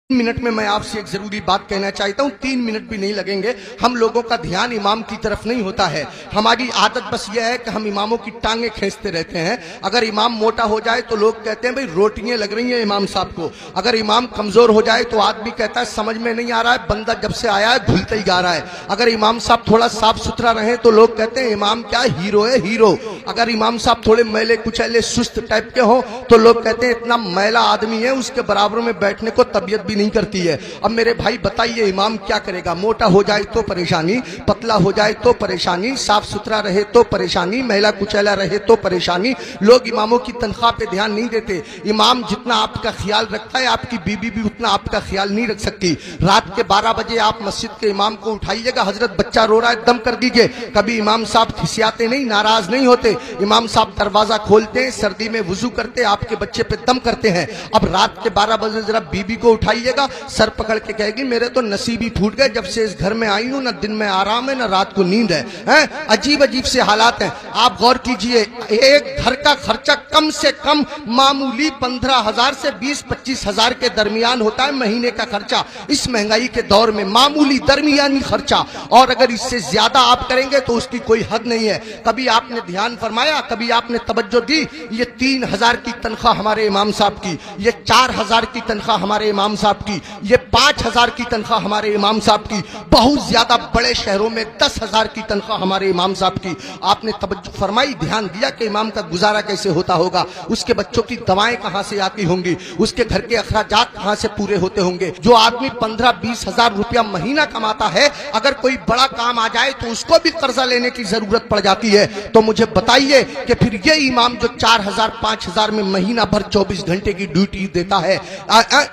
Minute में मैं आपसे एक जरूरी बात कहना चाहता हूं। 3 मिनट भी नहीं लगेंगे। हम लोगों का ध्यान इमाम की तरफ नहीं होता है। हमारी आदत बस यह है कि हम इमामों की टांगे खींचते रहते हैं। अगर इमाम मोटा हो जाए तो लोग कहते हैं भाई रोटियां लग रही हैं इमाम साहब को। अगर इमाम कमजोर हो जाए तो आदमी कहता है समझ में नहीं आ रहा है, बंदा जब से आया है घुलते ही गा रहा है। अगर इमाम साहब थोड़ा साफ सुथरा रहे तो लोग कहते हैं इमाम क्या हीरो है, हीरो। अगर इमाम साहब थोड़े मैले कुचैले सुस्त टाइप के हो तो लोग कहते हैं इतना मैला आदमी है, उसके बराबर में बैठने को तबीयत भी नहीं करती है। अब मेरे भाई बताइए इमाम क्या करेगा? मोटा हो जाए तो परेशानी, पतला हो जाए तो परेशानी, साफ सुथरा रहे तो परेशानी, मैला कुचैला रहे तो परेशानी। लोग इमामों की तनख्वाह पे ध्यान नहीं देते। इमाम जितना आपका ख्याल रखता है आपकी बीबी भी उतना आपका ख्याल नहीं रख सकती। रात के 12 बजे आप मस्जिद के इमाम को उठाइएगा, हजरत बच्चा रो रहा है दम कर दीजिए। कभी इमाम साहब खिसियाते नहीं, नाराज नहीं होते। इमाम साहब दरवाजा खोलते हैं, सर्दी में वुजू करते, आपके बच्चे पे दम करते हैं। अब रात के 12 बजे जरा बीबी को उठाइएगा, सर पकड़ के कहेगी मेरे तो नसीब ही फूट गए, जब से इस घर में आई हूं ना दिन में आराम है ना रात को नींद है। अजीब अजीब से हालात हैं। आप गौर कीजिए, एक घर का खर्चा कम से कम मामूली 15,000 से 20-25 हजार के दरमियान होता है महीने का खर्चा। इस महंगाई के दौर में मामूली दरमियानी खर्चा, और अगर इससे ज्यादा आप करेंगे तो उसकी कोई हद नहीं है। कभी आपने ध्यान फरमाया, कभी आपने तवज्जो दी? ये 3,000 की तनख्वाह हमारे इमाम साहब की, ये 4,000 की तनख्वाह हमारे इमाम साहब की, ये 5,000 की तनख्वाह हमारे इमाम साहब की, बहुत ज्यादा बड़े शहरों में 10,000 की तनख्वाह हमारे इमाम साहब की। आपने तवज्जो फरमाई, ध्यान दिया कि इमाम का गुजारा कैसे होता होगा? उसके बच्चों की दवाएं कहां से आती होंगी? उसके घर के अखराजात कहां से पूरे होते होंगे? जो आदमी 15-20 हजार रुपया महीना कमाता है, अगर कोई बड़ा काम आ जाए तो उसको भी कर्जा लेने की जरूरत पड़ जाती है। तो मुझे बताइए कि फिर ये इमाम जो 4,000-5,000 में महीना भर 24 घंटे की ड्यूटी देता है,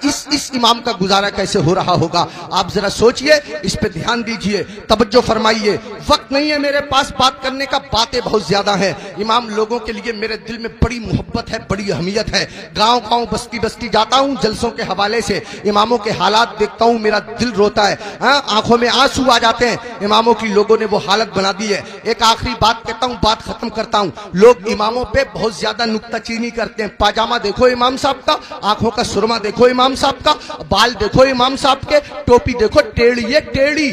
इस इमाम का गुजारा कैसे हो रहा होगा? आप जरा सोचिए, इस पे ध्यान दीजिए, तवज्जो फरमाइए। वक्त नहीं है मेरे पास बात करने का, बातें बहुत ज्यादा हैं। इमाम लोगों के लिए मेरे दिल में बड़ी मोहब्बत है, बड़ी अहमियत है। गांव गांव बस्ती बस्ती जाता हूं जलसों के हवाले से, इमामों के हालात देखता हूं, मेरा दिल रोता है, आंखों में आंसू आ जाते हैं। इमामों की लोगों ने वो हालत बना दी है। एक आखिरी बात कहता हूं, बात खत्म करता हूं। लोग इमामों पे बहुत ज्यादा नुक्ताचीनी करते हैं। पाजामा देखो इमाम साहब का, आंखों का सुरमा देखो इमाम साहब का, बाल देखो इमाम साहब के, टोपी देखो टेढ़ी है टेढ़ी।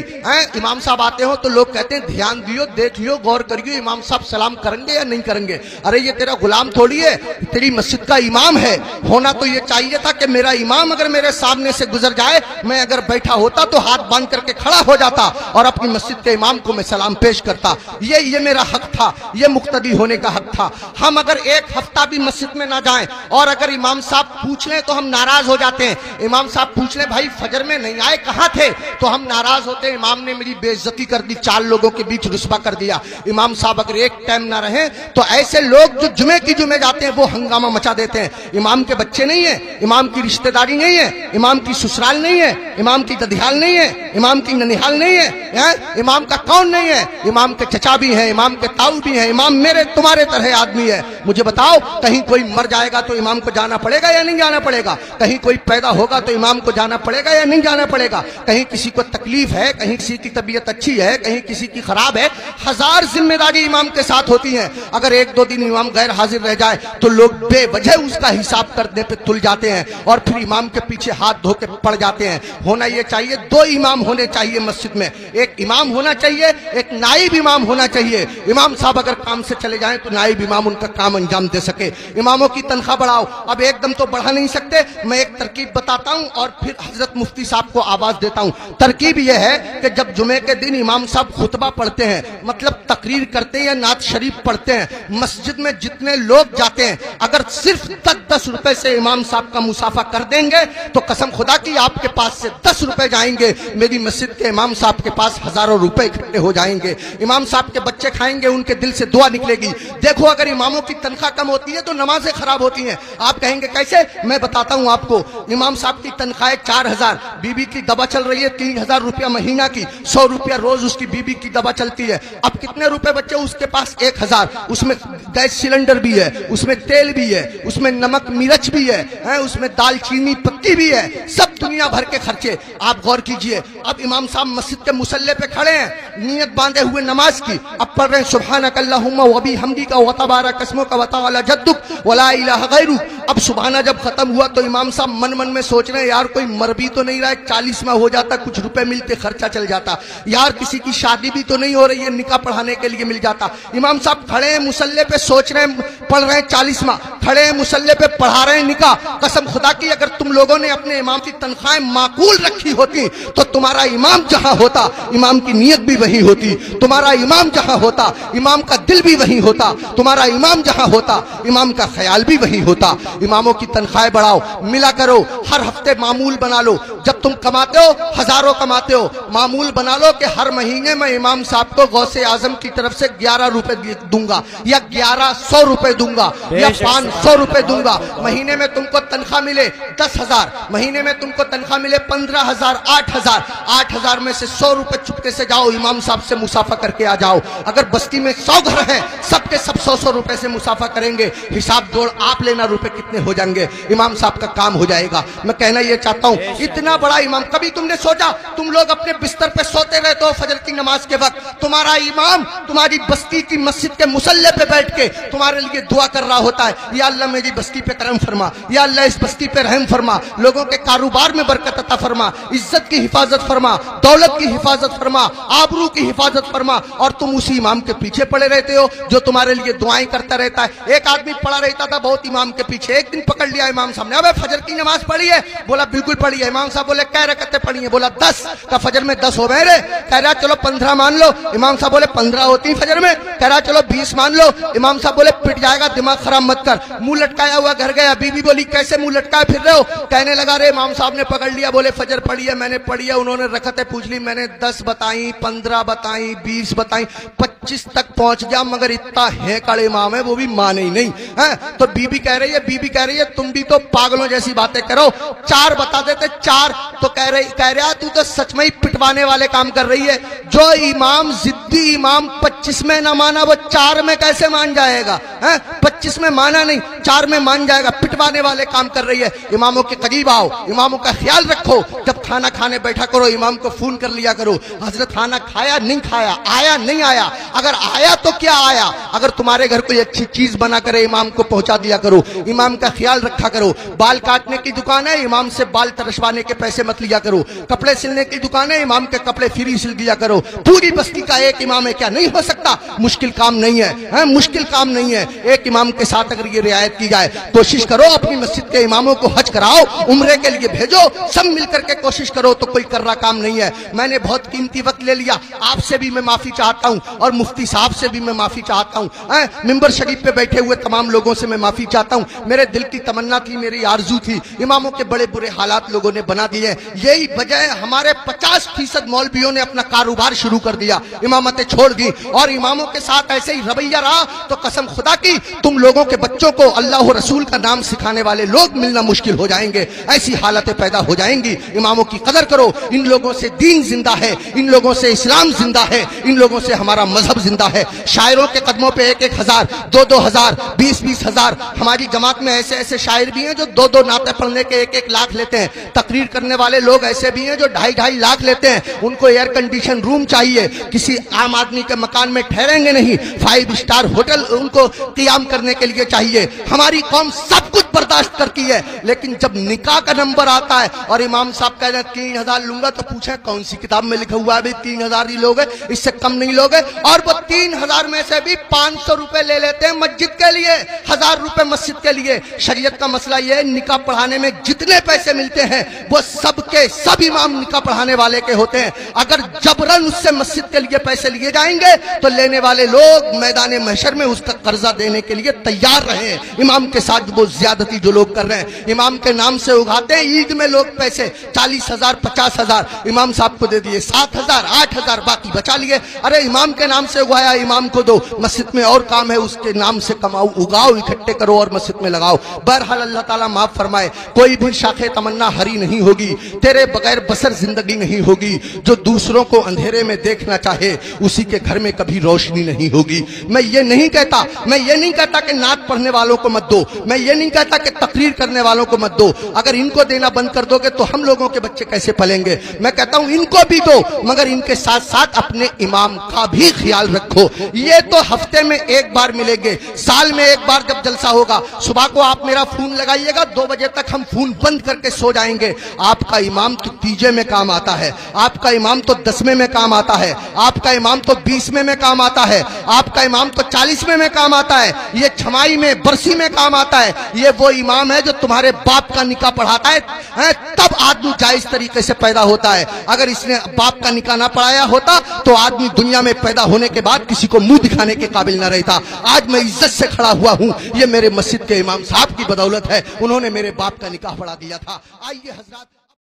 इमाम साहब आते हो तो लोग कहते हैं ध्यान दियो, देख लियो, गौर करियो इमाम साहब सलाम करेंगे या नहीं करेंगे। अरे ये तेरा गुलाम थोड़ी है, तेरी मस्जिद का इमाम है। होना तो ये चाहिए था कि मेरा इमाम अगर मेरे सामने से गुजर जाए, मैं अगर बैठा होता तो हाथ बांध करके खड़ा हो जाता और अपनी मस्जिद के इमाम को मैं सलाम पेश करता। ये मेरा हक था, ये मुक्तदी होने का हक था। हम अगर एक हफ्ता भी मस्जिद में ना जाएं और अगर इमाम साहब पूछ लें तो हम नाराज हो जाते हैं। इमाम साहब पूछ लें भाई फजर में नहीं आए, कहां थे, तो हम नाराज होते हैं, इमाम ने मेरी बेइज्जती कर दी, 4 लोगों के बीच रुस्वा कर दिया। इमाम साहब अगर एक टाइम ना रहे तो ऐसे लोग जो जुमे की जुमे जाते हैं वो हंगामा मचा देते हैं। इमाम के बच्चे नहीं है, इमाम की रिश्तेदारी नहीं है, इमाम की ससुराल नहीं है, इमाम की ददियाल नहीं है, इमाम की ननिहाल नहीं है, इमाम का कौन नहीं है? इमाम के चचा भी हैं, इमाम के ताऊ भी हैं। इमाम मेरे तुम्हारे तरह आदमी है। मुझे बताओ, कहीं कोई मर जाएगा तो इमाम को जाना पड़ेगा या नहीं जाना पड़ेगा? कहीं कोई पैदा होगा तो इमाम को जाना पड़ेगा या नहीं जाना पड़ेगा? कहीं किसी को तकलीफ है, कहीं किसी की तबीयत अच्छी है, कहीं किसी की खराब है, 1000 जिम्मेदारी इमाम के साथ होती है। अगर 1-2 दिन इमाम गैर हाजिर रह जाए तो लोग बेवजह उसका हिसाब करने पे तुल जाते हैं और फिर इमाम के पीछे हाथ धो के पड़ जाते हैं। होना यह चाहिए 2 इमाम होने चाहिए मस्जिद में, एक इमाम होना चाहिए, एक नाइब इमाम होना चाहिए। इमाम साहब अगर काम से चले जाएं तो नाइब इमाम उनका काम अंजाम दे सके। इमामों की तनख्वाह बढ़ाओ। अब एकदम तो बढ़ा नहीं सकते, मैं एक तरकीब बताता हूं और फिर हजरत मुफ्ती साहब को आवाज देता हूं। तरकीब यह है कि जब जुमे के दिन इमाम साहब खुतबा पढ़ते हैं, मतलब तकरीर करते हैं या नात शरीफ पढ़ते हैं, मस्जिद में जितने लोग जाते हैं अगर सिर्फ 10-10 रुपए से इमाम साहब का मुसाफा कर देंगे तो कसम खुदा की आपके पास से 10 रुपए जाएंगे, मेरी मस्जिद के इमाम साहब के पास हजारों रुपए इकट्ठे हो जाएंगे। इमाम साहब के बच्चे खाएंगे, उनके दिल से दुआ निकलेगी। देखो अगर इमामों की तनख्वाह कम होती है तो नमाजें खराब होती हैं। आप कहेंगे कैसे? मैं बताता हूं आपको। इमाम साहब की तनख्वाह 4,000, बीबी की दवा चल रही है 3,000 रुपया महीना की, 100 रुपया रोज उसकी बीबी की दवा चलती है। अब कितने रुपए बच्चे उसके पास? 1,000। उसमें गैस सिलेंडर भी है, उसमें तेल भी है, उसमें नमक मिर्च भी है, उसमें दालचीनी पत्ती भी है, सब दुनिया भर के खर्चे। आप गौर कीजिए, अब इमाम साहब मस्जिद के मुसल्ले पे खड़े हैं, नियत बांधे हुए नमाज की, अब पढ़ रहे हैं सुब्हानक अल्लाहुम्मा व बिहम्दिका व तबारक अस्मुक व तआला जद्दुक व ला इलाहा गैरुक। अब सुबहाना जब खत्म हुआ तो इमाम साहब मन मन में सोच रहे हैं यार कोई मर भी तो नहीं रहा है, 40वां हो जाता, कुछ रुपए मिलते, खर्चा चल जाता। यार किसी की शादी भी तो नहीं हो रही है, निकाह पढ़ाने के लिए मिल जाता। इमाम साहब खड़े हैं मुसल्ले पे, सोच रहे हैं, पढ़ रहे हैं 40वां, खड़े हैं मुसल्ले पे, पढ़ा रहे हैं निकाह। कसम खुदा की अगर तुम लोगों ने अपने इमाम की तनख्वाहें माकूल रखी होती तो तुम्हारा इमाम जहां होता, इमाम की नीयत भी वही होती। तुम्हारा इमाम जहां होता, इमाम का दिल भी वही होता। तुम्हारा इमाम जहां होता, इमाम का ख्याल भी वही होता। इमामों की तनख्वाहें बढ़ाओ, मिला करो, हर हफ्ते मामूल बना लो। जब तुम कमाते हो, हजारों कमाते हो, मामूल बना लो कि हर महीने मैं इमाम साहब को गौसे आजम की तरफ से 11 रुपए दूंगा, या 1100 रुपए दूंगा, या 500 रुपए दूंगा। महीने में तुमको तनख्वाह मिले 10,000, महीने में तुमको तनख्वाह मिले 15,000, 8,000, 8,000 में से 100 रुपए चुपके से जाओ, इमाम साहब से मुसाफा करके आ जाओ। अगर बस्ती में 100 घर हैं, सबके सब 100-100 रुपए से मुसाफा करेंगे, हिसाब जोड़ आप लेना रुपए कितने हो जाएंगे, इमाम साहब का काम हो जाएगा। मैं कहना ये चाहता हूं, इतना बड़ा इमाम, कभी तुमने सोचा तुम लोग अपने बिस्तर पे सोते रहते हो फजर की नमाज के वक्त, तुम्हारा इमाम तुम्हारी बस्ती की मस्जिद के मुसल्ले पे बैठ के तुम्हारे लिए दुआ कर रहा होता है, या अल्लाह मेरी बस्ती पे करम फरमा, या अल्लाह इस बस्ती पे रहम फरमा, लोगों के कारोबार में बरकत अता फरमा, इज्जत की हिफाजत फरमा, दौलत की हिफाजत फरमा, आबरू की हिफाजत फरमा। और तुम उसी इमाम के पीछे पड़े रहते हो जो तुम्हारे लिए दुआएं करता रहता है। एक आदमी पड़ा रहता था बहुत इमाम के पीछे, एक दिन पकड़ लिया इमाम साहब ने, अबे फजर की नमाज पढ़ी है? बोला बिल्कुल पढ़ी है। इमाम साहब बोले कै रकअतें पढ़ी है? बोला 10। का फजर में 10 हो गए रे? कह रहा चलो 15 मान लो। इमाम साहब बोले 15 होती फजर में? कह रहा चलो 20 मान लो। इमाम साहब बोले पिट जाएगा, दिमाग खराब मत कर। मुंह लटकाया हुआ घर गया, बीवी बोली कैसे मुंह लटकाए फिर रहे हो? कहने लगा रे इमाम साहब ने पकड़ लिया, बोले फजर पढ़ी है? मैंने पढ़ी है। उन्होंने रकअतें पूछ ली, मैंने 10 बताई, 15 बताई, 20 बताई, 25 तक पहुंच गया, मगर इतना है कड़े इमाम है वो भी माने ही नहीं है। तो बीबी कह रही है तुम भी तो पागलों जैसी बातें करो, 4 बता देते 4। तो कह रहा तू तो सच में ही पिटवाने वाले काम कर रही है। जो इमाम जिद्दी इमाम 25 में ना माना वो 4 में कैसे मान जाएगा? 25 में माना नहीं, 4 में मान जाएगा। पिटवाने वाले काम कर रही है। इमामों के करीब आओ, इमामों का ख्याल रखो। जब खाना खाने बैठा करो, इमाम को फोन कर लिया करो, हजरत खाना खाया नहीं खाया, आया नहीं आया, अगर आया तो क्या आया। अगर तुम्हारे घर कोई अच्छी चीज बना करे इमाम को पहुंचा दिया करो, इमाम का ख्याल रखा करो। बाल काटने की दुकान है, इमाम से बाल तरशवाने के पैसे मत लिया करो। कपड़े सिलने की दुकान है, इमाम के कपड़े फ्री सिल दिया करो। पूरी बस्ती का एक इमाम है, क्या नहीं हो सकता? मुश्किल काम नहीं है, मुश्किल काम नहीं है। एक इमाम के साथ अगर ये रियायत की जाए, कोशिश करो अपनी मस्जिद के इमामों को हज कराओ, उम्रे के लिए भेजो, सब मिलकर के कोशिश करो, तो कोई कर रहा काम नहीं है। मैंने बहुत कीमती वक्त ले लिया, आपसे भी मैं माफी चाहता हूं और मुफ्ती साहब से भी मैं माफी चाहता हूं। मिंबर शरीफ पे बैठे हुए तमाम लोगों से मैं माफी चाहता हूं। मेरे दिल की तमन्ना थी, मेरी आरजू थी, इमामों के बड़े बुरे हालात लोगों ने बना दिए। यही वजह है हमारे 50% मौलवियों ने अपना कारोबार शुरू कर दिया, इमामतें छोड़ दी, और इमामों के साथ ऐसे ही रवैया रहा तो कसम खुदा की तुम लोगों के बच्चों को अल्लाह और रसूल का नाम सिखाने वाले लोग मिलना मुश्किल हो जाएंगे। ऐसी हालतें पैदा हो जाएंगी। इमामों की कदर करो, इन लोगों से दीन जिंदा है, इन लोगों से इस्लाम जिंदा है, इन लोगों से हमारा मजहब जिंदा है। शायरों के कदमों पे 1-1 हजार, 2-2 हजार, 20-20 हजार। हमारी जमात में ऐसे ऐसे शायर भी हैं जो 2-2 नाते पढ़ने के 1-1 लाख लेते हैं। तकरीर करने वाले लोग ऐसे भी हैं जो 2.5-2.5 लाख लेते हैं। उनको एयर कंडीशन रूम चाहिए, किसी आम आदमी के मकान में ठहरेंगे नहीं, 5 स्टार होटल उनको क़याम करने के लिए चाहिए। हमारी कौम सब कुछ बर्दाश्त करती है, लेकिन जब निकाह का नंबर आता है और इमाम साहब कह रहे हैं 3,000 लूंगा, तो पूछे कौन सी किताब में लिखा हुआ है भाई 3,000 ही लोग, इससे कम नहीं लोग। और वो 3,000 में से भी 500 रुपए ले लेते हैं मस्जिद के लिए, 1,000 रुपए मस्जिद के लिए। शरीयत का मसला ये है, निकाह पढ़ाने में जितने पैसे मिलते हैं वो सबके सब इमाम निकाह पढ़ाने वाले के होते हैं। अगर जबरन उससे मस्जिद के लिए पैसे लिए जाएंगे तो लेने वाले लोग मैदान महशर में उसका कर्जा देने के लिए तैयार रहे। इमाम के साथ वो ज्यादती जो लोग कर रहे हैं, इमाम के नाम से उगाते हैं ईद में लोग पैसे, 40,000 50,000 इमाम साहब को दे दिए, 7,000 8,000 बाकी बचा लिए। अरे इमाम के नाम से उगाया, इमाम को दो, मस्जिद में और काम है, उसके नाम से कमाओ, उगाओ, इकट्ठे करो और मस्जिद में लगाओ। बहरहाल अल्लाह ताला माफ फरमाए, कोई भी शाखे तमन्ना हरी नहीं होगी, तेरे बगैर बसर जिंदगी नहीं होगी। जो दूसरों को अंधेरे में देखना चाहे उसी के घर में कभी रोशनी नहीं होगी। मैं ये नहीं कहता कि नात पढ़ने वालों को मत दो, मैं ये नहीं कहता कि तकरीर करने वालों को मत दो। अगर इनको देना बंद कर दोगे तो हम लोगों के बच्चे कैसे पलेंगे? मैं कहता हूं इनको भी दो, मगर इनके साथ साथ अपने इमाम का भी ख्याल रखो। ये तो हफ्ते में 1 बार मिलेंगे, साल में 1 बार जब जलसा होगा, सुबह को आप मेरा फोन लगाइएगा, 2 बजे तक हम फोन बंद करके करके सो जाएंगे। आपका इमाम तो 30 में काम आता है, आपका इमाम तो 10वें में काम आता है, आपका इमाम तो 20वें में काम आता है, आपका इमाम तो 40वें में काम आता है, ये छमाई में बरसी में काम आता है। ये वो इमाम है जो तुम्हारे बाप का निकाह पढ़ाता है, तब आदमी जायज तरीके से पैदा होता है। अगर इसने बाप का निकाह ना पढ़ाया होता तो आदमी दुनिया में पैदा होने के बाद किसी को मुंह दिखाने के काबिल ना रहता। आज मैं इज्जत से खड़ा हुआ हूं, ये मेरे मस्जिद के इमाम साहब की बदौलत है। उन्होंने मेरे बाप का निकाह पढ़ा दिया था। आइए हजरात।